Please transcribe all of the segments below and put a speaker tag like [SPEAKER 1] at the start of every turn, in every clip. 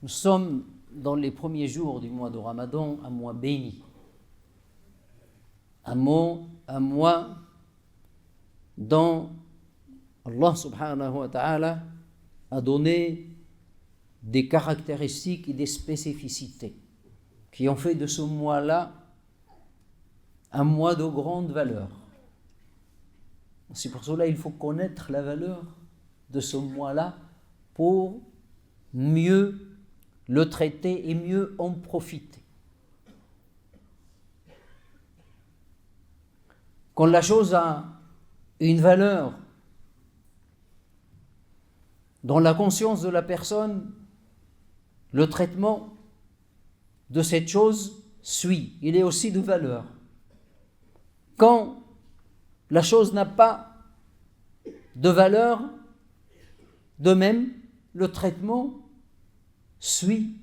[SPEAKER 1] Nous sommes dans les premiers jours du mois de Ramadan, un mois béni. Un mois dont Allah subhanahu wa ta'ala a donné des caractéristiques et des spécificités qui ont fait de ce mois-là un mois de grande valeur. C'est pour cela qu'il faut connaître la valeur de ce mois-là pour mieux le traiter et mieux en profiter. Quand la chose a une valeur dans la conscience de la personne, le traitement de cette chose suit. Il est aussi de valeur. Quand la chose n'a pas de valeur, de même, le traitement suit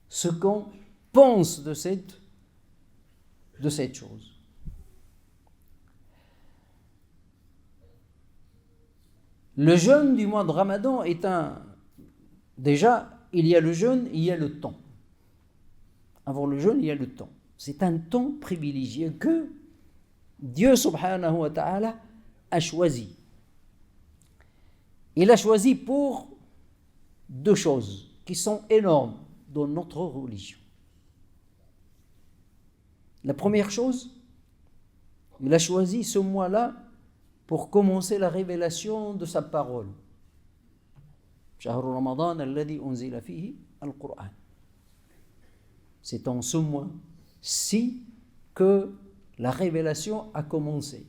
[SPEAKER 1] ce qu'on pense de cette chose. Le jeûne du mois de Ramadan est déjà, il y a le jeûne, il y a le temps. Avant le jeûne, il y a le temps. C'est un temps privilégié que Dieu subhanahu wa ta'ala a choisi. Il a choisi pour deux choses qui sont énormes dans notre religion. La première chose, il a choisi ce mois-là pour commencer la révélation de sa parole. Shahru Ramadan alladhi unzila fihi al-Qur'an. C'est en ce mois-ci que la révélation a commencé.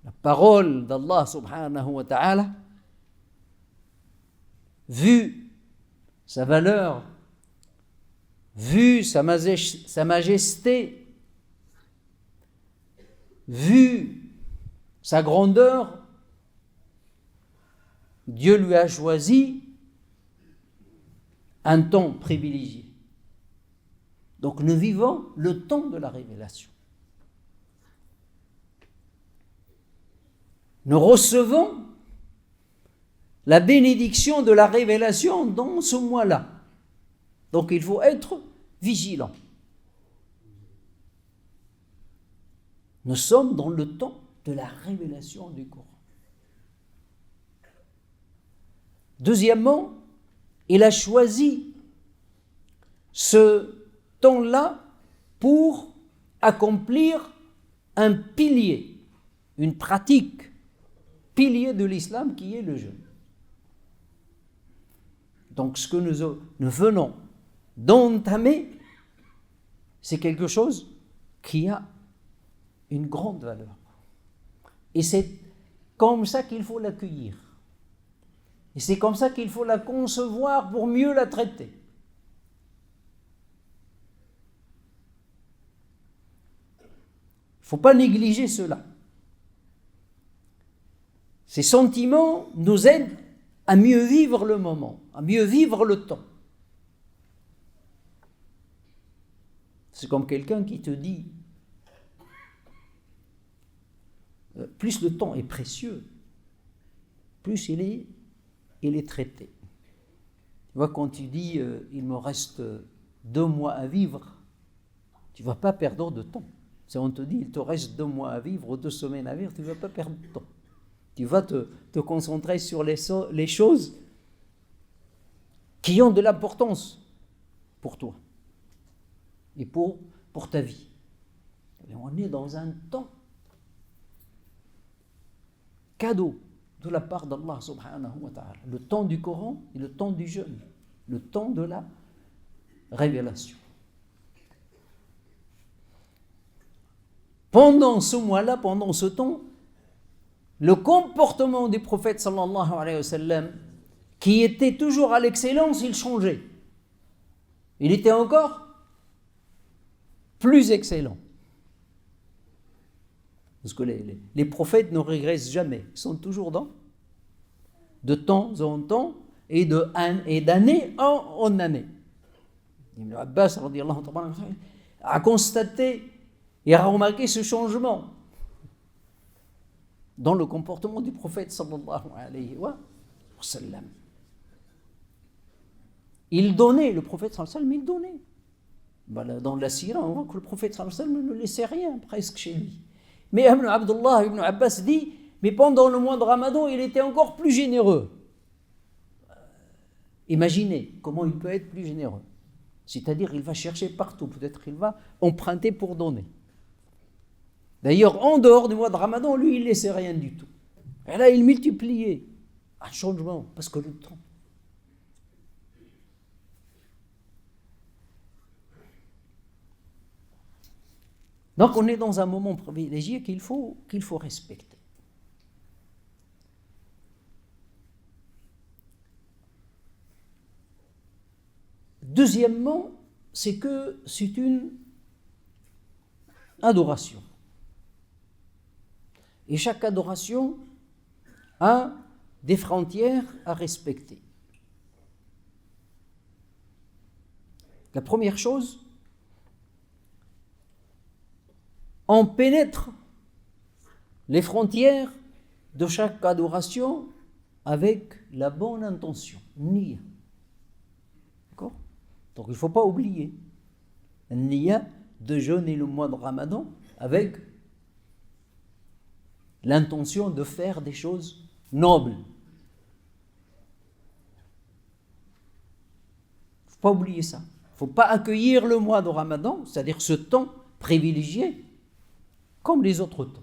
[SPEAKER 1] La parole d'Allah subhanahu wa ta'ala, vu sa valeur, vu sa majesté, vu sa grandeur, Dieu lui a choisi un temps privilégié. Donc nous vivons le temps de la révélation. Nous recevons la bénédiction de la révélation dans ce mois-là. Donc il faut être vigilant. Nous sommes dans le temps de la révélation du Coran. Deuxièmement, il a choisi ce temps-là pour accomplir un pilier, une pratique, pilier de l'islam qui est le jeûne. Donc ce que nous venons d'entamer, c'est quelque chose qui a une grande valeur. Et c'est comme ça qu'il faut l'accueillir. Et c'est comme ça qu'il faut la concevoir pour mieux la traiter. Il ne faut pas négliger cela. Ces sentiments nous aident à mieux vivre le moment, à mieux vivre le temps. C'est comme quelqu'un qui te dit, plus le temps est précieux, plus il est traité. Tu vois, quand tu dis, il me reste 2 mois à vivre, tu ne vas pas perdre de temps. Si on te dit, il te reste 2 mois à vivre ou 2 semaines à vivre, tu ne vas pas perdre de temps. Tu vas te concentrer sur les choses qui ont de l'importance pour toi et pour ta vie. Et on est dans un temps cadeau de la part d'Allah subhanahu wa ta'ala. Le temps du Coran et le temps du jeûne. Le temps de la révélation. Pendant ce mois-là, pendant ce temps, le comportement du prophète sallallahu alayhi wa sallam, qui était toujours à l'excellence, il changeait. Il était encore plus excellent. Parce que les prophètes ne régressent jamais. Ils sont toujours de temps en temps et d'année en année. Ibn Abbas radiyallahu ta'ala a constaté et a remarqué ce changement dans le comportement du prophète sallallahu alayhi wa wa sallam. Il donnait, le prophète sallallahu alayhi wa sallam, il donnait. Voilà, dans la sira, on voit que le prophète sallallahu alayhi wa sallam ne laissait rien presque chez lui. Mais Ibn Abdullah, Ibn Abbas dit, mais pendant le mois de Ramadan, il était encore plus généreux. Imaginez comment il peut être plus généreux. C'est-à-dire, il va chercher partout, peut-être qu'il va emprunter pour donner. D'ailleurs, en dehors du mois de Ramadan, lui, il ne laissait rien du tout. Et là, il multipliait. Un changement, parce que le temps. Donc on est dans un moment privilégié qu'il faut respecter. Deuxièmement, c'est que c'est une adoration. Et chaque adoration a des frontières à respecter. La première chose, on pénètre les frontières de chaque adoration avec la bonne intention, niya. D'accord ? Donc il ne faut pas oublier niya de jeûner le mois de Ramadan avec l'intention de faire des choses nobles. Il ne faut pas oublier ça. Il ne faut pas accueillir le mois de Ramadan, c'est-à-dire ce temps privilégié, comme les autres temps.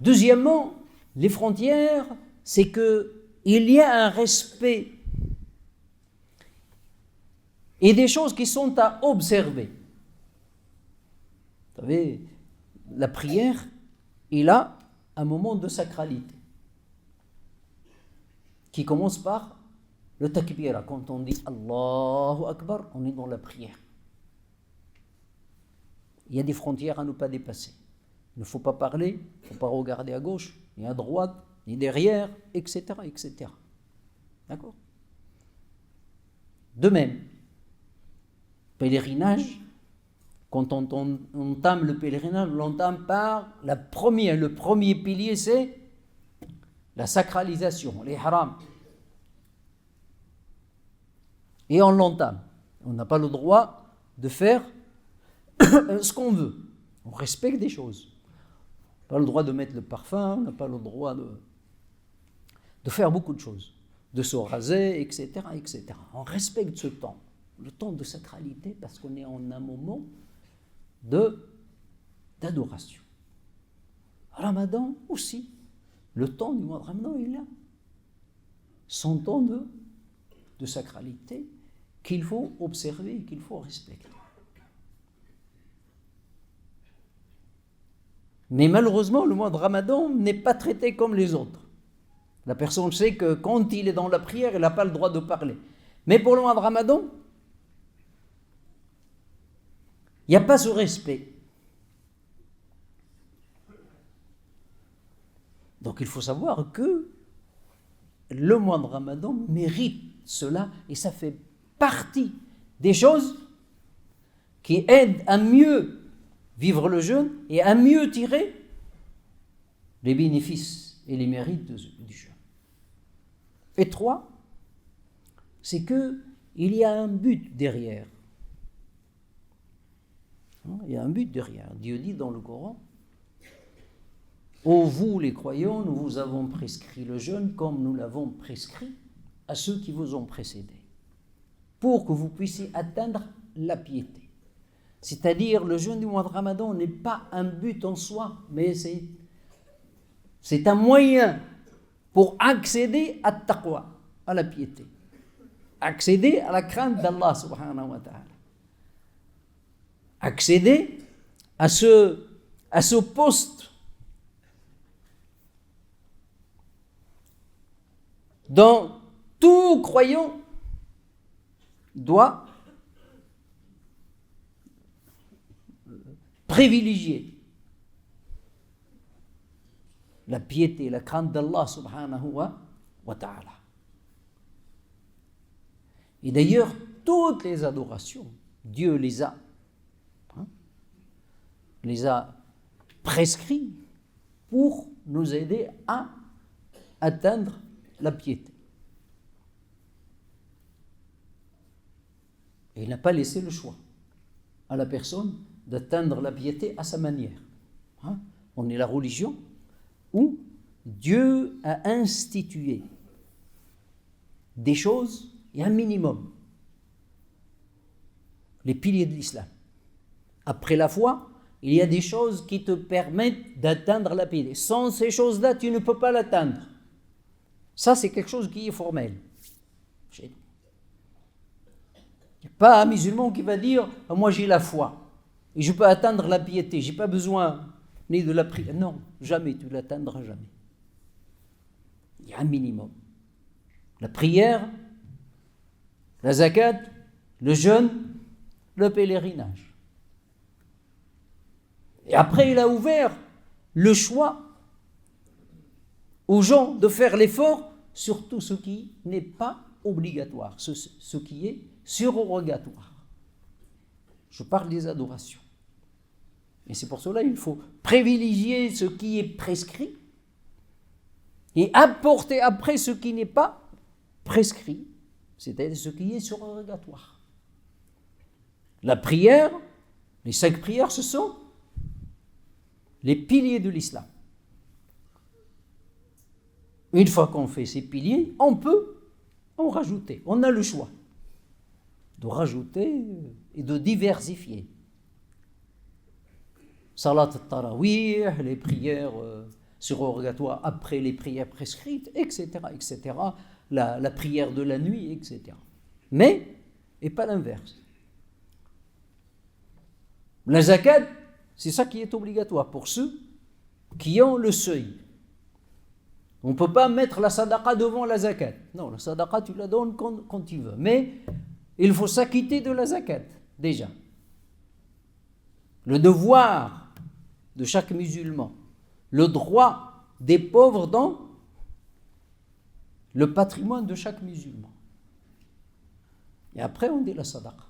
[SPEAKER 1] Deuxièmement, les frontières, c'est qu'il y a un respect et des choses qui sont à observer. Vous savez, la prière, il a un moment de sacralité qui commence par le takbira. Quand on dit Allahu Akbar, on est dans la prière. Il y a des frontières à ne pas dépasser. Il ne faut pas parler, il ne faut pas regarder à gauche, ni à droite, ni derrière, etc., etc. D'accord ? De même, pèlerinage, quand on entame le pèlerinage, on l'entame par le premier pilier, c'est la sacralisation, l'ihram. Et on l'entame. On n'a pas le droit de faire ce qu'on veut. On respecte des choses. On n'a pas le droit de mettre le parfum, on n'a pas le droit de faire beaucoup de choses, de se raser, etc., etc. On respecte ce temps, le temps de sacralité, parce qu'on est en un moment d'adoration. Ramadan aussi, le temps du mois de Ramadan, il y a son temps de sacralité qu'il faut observer et qu'il faut respecter. Mais malheureusement, le mois de Ramadan n'est pas traité comme les autres. La personne sait que quand il est dans la prière, il n'a pas le droit de parler. Mais pour le mois de Ramadan, il n'y a pas ce respect. Donc il faut savoir que le mois de Ramadan mérite cela et ça fait partie des choses qui aident à mieux vivre le jeûne et à mieux tirer les bénéfices et les mérites du jeûne. Et 3, c'est qu'il y a un but derrière. Il y a un but derrière. Dieu dit dans le Coran, « Ô vous les croyants, nous vous avons prescrit le jeûne comme nous l'avons prescrit à ceux qui vous ont précédés, pour que vous puissiez atteindre la piété. » C'est-à-dire, le jeûne du mois de Ramadan n'est pas un but en soi, mais c'est un moyen pour accéder à taqwa, à la piété, accéder à la crainte d'Allah subhanahu wa ta'ala, accéder à ce poste dont tout croyant doit privilégier la piété, la crainte d'Allah subhanahu wa ta'ala. Et d'ailleurs, toutes les adorations, Dieu les a prescrits pour nous aider à atteindre la piété. Et il n'a pas laissé le choix à la personne d'atteindre la piété à sa manière. On est la religion où Dieu a institué des choses et un minimum. Les piliers de l'islam. Après la foi, il y a des choses qui te permettent d'atteindre la piété. Sans ces choses-là, tu ne peux pas l'atteindre. Ça, c'est quelque chose qui est formel. Il n'y a pas un musulman qui va dire « Moi, j'ai la foi et je peux atteindre la piété. Je n'ai pas besoin ni de la prière. » Non, jamais, tu ne l'atteindras jamais. Il y a un minimum. La prière, la zakat, le jeûne, le pèlerinage. Et après, il a ouvert le choix aux gens de faire l'effort sur tout ce qui n'est pas obligatoire, ce qui est surogatoire. Je parle des adorations. Et c'est pour cela qu'il faut privilégier ce qui est prescrit et apporter après ce qui n'est pas prescrit, c'est-à-dire ce qui est surogatoire. La prière, les 5 prières, ce sont les piliers de l'islam. Une fois qu'on fait ces piliers, on peut en rajouter. On a le choix de rajouter et de diversifier. Salat al-Tarawih, les prières surrogatoires après les prières prescrites, etc., etc. La prière de la nuit, etc. Mais, et pas l'inverse. La zakat, c'est ça qui est obligatoire pour ceux qui ont le seuil. On ne peut pas mettre la sadaqa devant la zakat. Non, la sadaqa, tu la donnes quand tu veux. Mais il faut s'acquitter de la zakat, déjà. Le devoir de chaque musulman, le droit des pauvres dans le patrimoine de chaque musulman. Et après, on dit la sadaqa.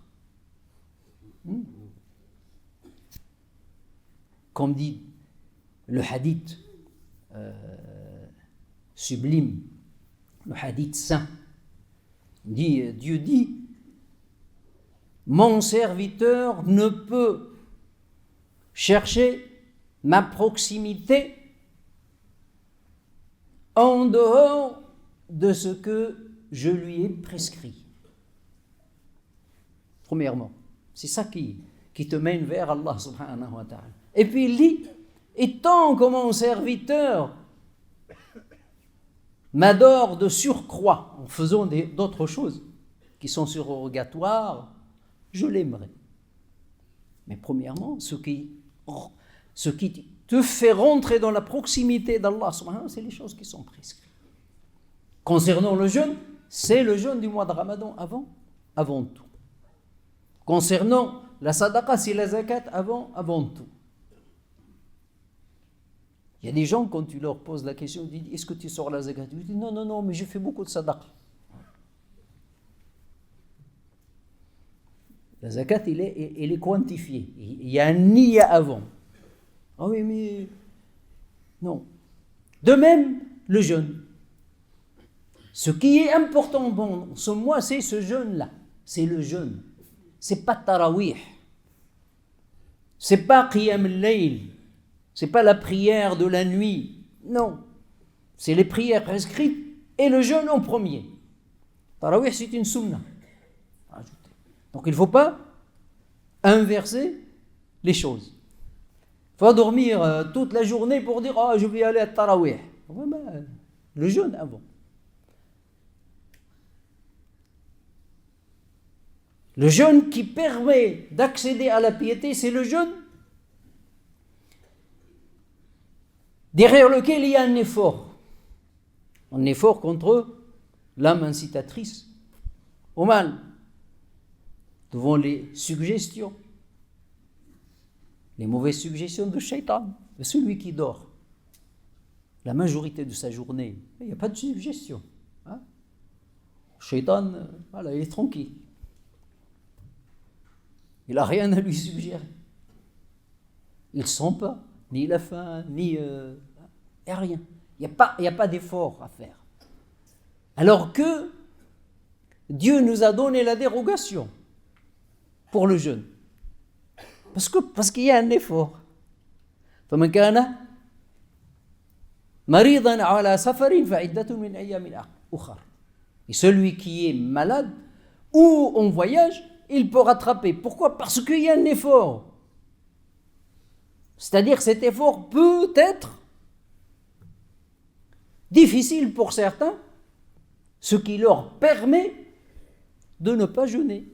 [SPEAKER 1] Comme dit le hadith sublime, le hadith saint, Dieu dit « Mon serviteur ne peut chercher ma proximité en dehors de ce que je lui ai prescrit. » Premièrement, c'est ça qui te mène vers Allah subhanahu wa ta'ala. Et puis il dit, et tant que mon serviteur m'adore de surcroît en faisant d'autres choses qui sont surrogatoires, je l'aimerai. Mais premièrement, ce qui te fait rentrer dans la proximité d'Allah subhanahu wa ta'ala, c'est les choses qui sont prescrites. Concernant le jeûne, c'est le jeûne du mois de Ramadan avant tout. Concernant la sadaqa, c'est la zakat avant tout. Il y a des gens, quand tu leur poses la question, ils disent, est-ce que tu sors la zakat? Ils disent, non, mais je fais beaucoup de sadaqa. La zakat, elle est quantifiée. Il y a un niya avant. Ah oui, mais non. De même, le jeûne. Ce qui est important dans ce mois, c'est ce jeûne-là. C'est le jeûne. C'est pas tarawih. C'est pas qiyam al-layl. C'est pas la prière de la nuit. Non. C'est les prières prescrites et le jeûne en premier. Tarawih, c'est une sunna. Donc il ne faut pas inverser les choses. Il faut dormir toute la journée pour dire « je vais aller à tarawih ». Le jeûne avant. Le jeûne qui permet d'accéder à la piété, c'est le jeûne derrière lequel il y a un effort contre l'âme incitatrice au mal, devant les suggestions, les mauvaises suggestions de Shaitan, de celui qui dort. La majorité de sa journée, il n'y a pas de suggestion. Shaitan, voilà, il est tranquille. Il n'a rien à lui suggérer. Il ne sent pas, ni la faim, ni Il n'y a rien. Il n'y a pas d'effort à faire. Alors que Dieu nous a donné la dérogation pour le jeûne. Parce qu'il y a un effort. فمن كان مريضا على سفر فعدة من أيام أخر. Et celui qui est malade ou en voyage, il peut rattraper. Pourquoi? Parce qu'il y a un effort. C'est-à-dire que cet effort peut être difficile pour certains, ce qui leur permet de ne pas jeûner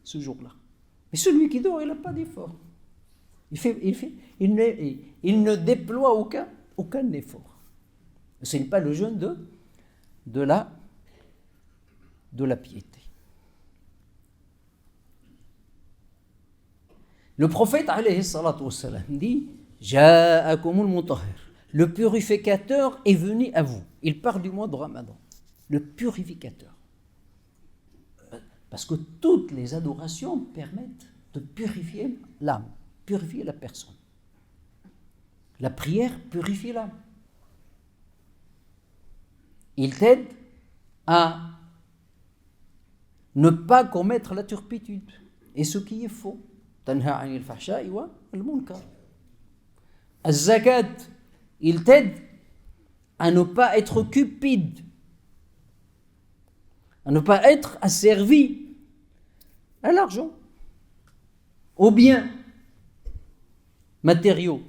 [SPEAKER 1] ce jour-là. Mais celui qui dort, il n'a pas d'effort. Il ne déploie aucun effort. Ce n'est pas le jeûne de la piété. Le prophète alayhi salatu wassalam dit Ja'akumul mutahhir. Le purificateur est venu à vous. Il part du mois de Ramadan. Le purificateur. Parce que toutes les adorations permettent de purifier l'âme, purifier la personne. La prière purifie l'âme. Il t'aide à ne pas commettre la turpitude et ce qui est faux. Tanha anil fahsha'i wa al-munkar. Az-zakat, il t'aide à ne pas être cupide, à ne pas être asservi à l'argent, aux biens matériaux.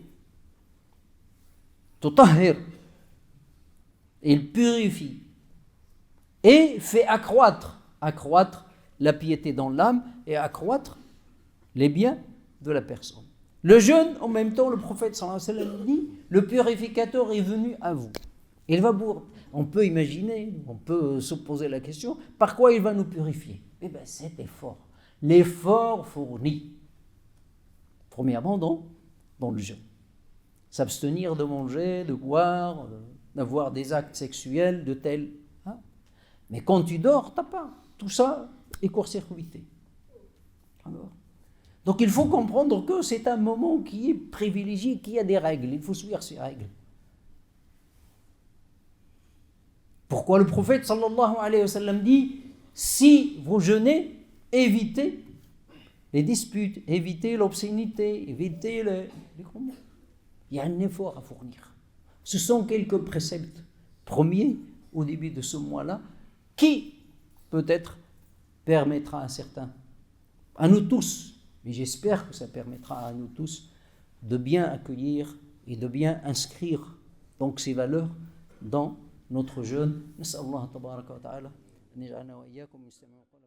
[SPEAKER 1] Tutahhir, il purifie et fait accroître la piété dans l'âme et accroître les biens de la personne. Le jeûne, en même temps, le prophète sallallahu alayhi wa sallam dit, le purificateur est venu à vous. On peut imaginer, on peut se poser la question, par quoi il va nous purifier? Eh bien, cet effort. L'effort fourni, premièrement, dans le jeûne. S'abstenir de manger, de boire, d'avoir des actes sexuels, de tel. Hein? Mais quand tu dors, t'as pas. Tout ça est court-circuité. Alors, donc il faut comprendre que c'est un moment qui est privilégié, qui a des règles. Il faut suivre ces règles. Pourquoi le prophète sallallahu alayhi wa sallam dit si vous jeûnez, évitez les disputes, évitez l'obscénité, évitez les combats. Il y a un effort à fournir. Ce sont quelques préceptes premiers au début de ce mois-là qui peut-être permettra à certains, à nous tous, mais j'espère que ça permettra à nous tous de bien accueillir et de bien inscrire donc ces valeurs dans notre jeûne. Nas'Allah tabaraka wa ta'ala an yaj'alna wa iyyakum muslimin.